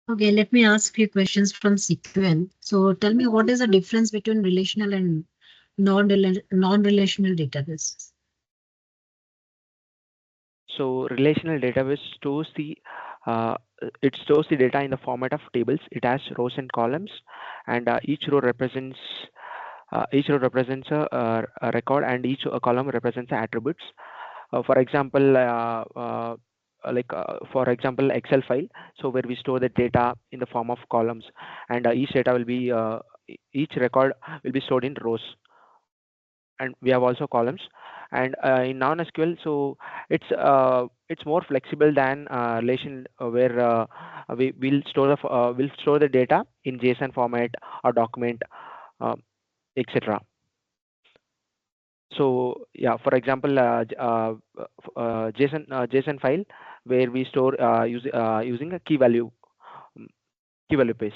Okay, let me ask few questions from SQL. So tell me, what is the difference between relational and non-relational database? So relational database stores uh, it stores the data in the format of tables. It has rows and columns, and each row represents a record, and each column represents attributes. For example, for example, Excel file. So where we store the data in the form of columns, and each data will be each record will be stored in rows, and we have also columns. And in non-SQL, so it's more flexible than relation, where we'll store the data in JSON format or document, uh, etc. So yeah, for example, JSON file where we store using a key value, mm, key value base.